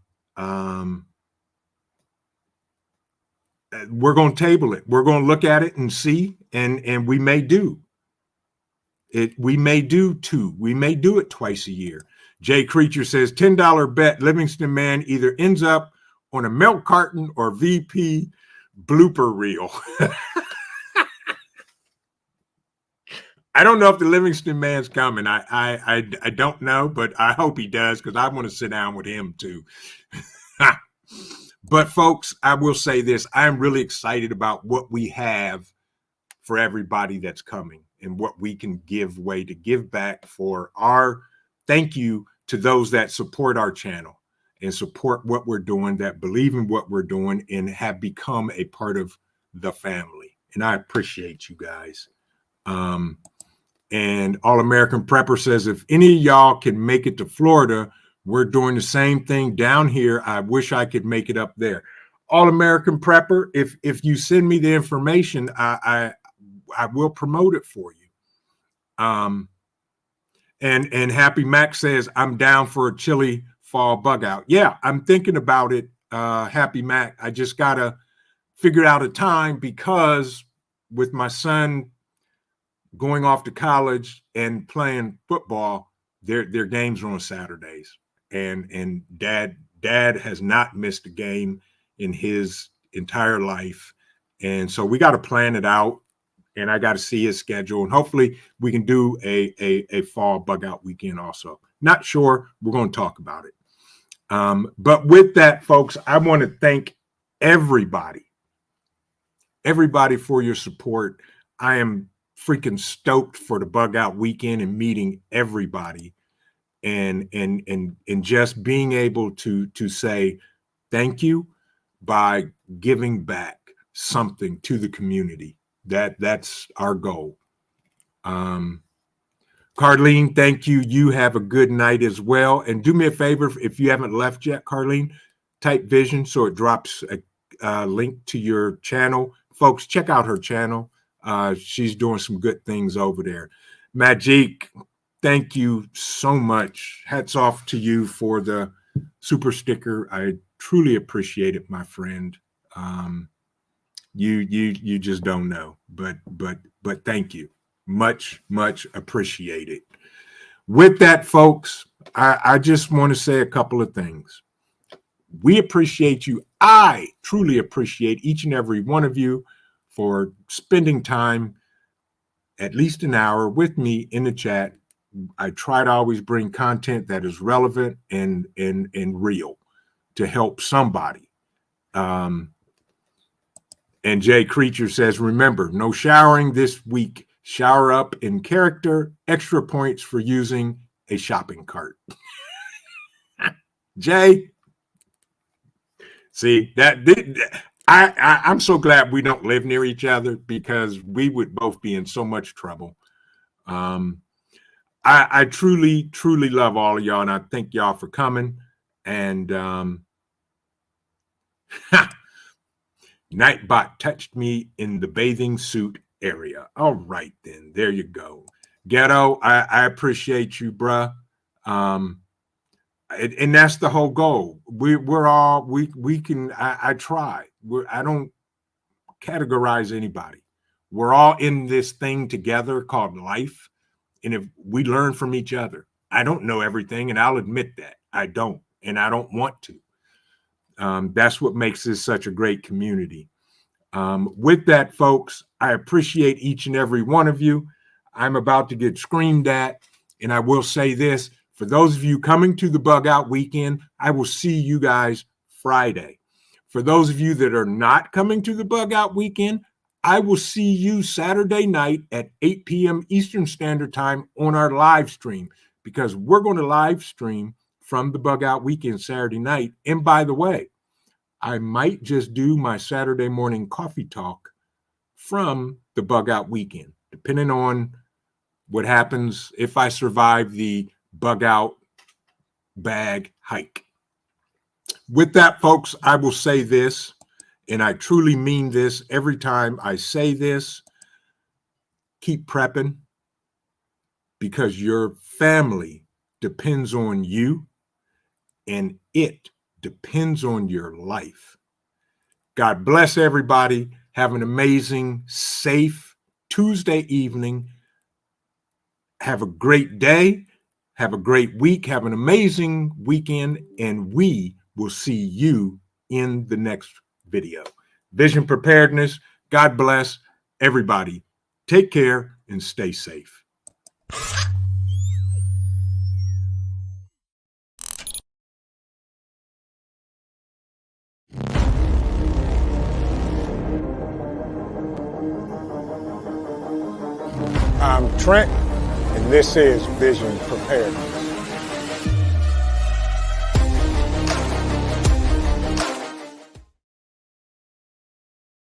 we're going to table it. We're going to look at it and see, and we may do it. We may do two. We may do it twice a year. Jay Creature says, $10 bet Livingston Man either ends up on a milk carton or VP blooper reel. I don't know if the Livingston Man's coming. I don't know, but I hope he does, because I want to sit down with him too. But folks, I will say this. I'm really excited about what we have for everybody that's coming and what we can give way to give back for our thank you to those that support our channel and support what we're doing, that believe in what we're doing and have become a part of the family. And I appreciate you guys. And All American Prepper says, if any of y'all can make it to Florida, we're doing the same thing down here. I wish I could make it up there. All American Prepper, if you send me the information, I will promote it for you. And Happy Mac says, I'm down for a chilly fall bug out. Yeah, I'm thinking about it, Happy Mac. I just got to figure out a time, because with my son going off to college and playing football, their games are on Saturdays, and dad has not missed a game in his entire life, and so we got to plan it out, and I got to see his schedule, and hopefully we can do a fall bug out weekend also. Not sure. We're going to talk about it. But with that, folks, I want to thank everybody for your support. I am freaking stoked for the bug out weekend and meeting everybody, and just being able to say thank you by giving back something to the community. That's our goal. Carlene, thank you. You have a good night as well. And do me a favor, if you haven't left yet, Carlene, type Vision so it drops a link to your channel. Folks, check out her channel. She's doing some good things over there. Magic, thank you so much. Hats off to you for the super sticker. I truly appreciate it, my friend. You just don't know, but thank you. Much appreciated. With that, folks, I just want to say a couple of things. We appreciate you. I truly appreciate each and every one of you for spending time, at least an hour, with me in the chat. I try to always bring content that is relevant and real to help somebody. And Jay Creature says, remember, no showering this week. Shower up in character. Extra points for using a shopping cart. Jay, see that I'm so glad we don't live near each other, because we would both be in so much trouble. I truly love all of y'all, and I thank y'all for coming. And Nightbot touched me in the bathing suit area. All right, then. There you go. Ghetto, I appreciate you, bruh. And that's the whole goal. We're all, we can, I try. I don't categorize anybody. We're all in this thing together called life. And if we learn from each other, I don't know everything, and I'll admit that. I don't, and I don't want to. That's what makes this such a great community. With that, folks, I appreciate each and every one of you. I'm about to get screamed at, and I will say this. For those of you coming to the bug out weekend, I will see you guys Friday. For those of you that are not coming to the bug out weekend, I will see you Saturday night at 8 p.m. Eastern Standard Time on our live stream, because we're going to live stream from the bug out weekend Saturday night. And by the way, I might just do my Saturday morning coffee talk from the bug out weekend, depending on what happens if I survive the bug out bag hike. With that, folks, I will say this, and I truly mean this every time I say this: keep prepping, because your family depends on you, and it depends on your life. God bless everybody. Have an amazing, safe Tuesday evening. Have a great day. Have a great week. Have an amazing weekend. And we will see you in the next video. Vision Preparedness. God bless everybody. Take care and stay safe. I'm Trent, and this is Vision Preparedness.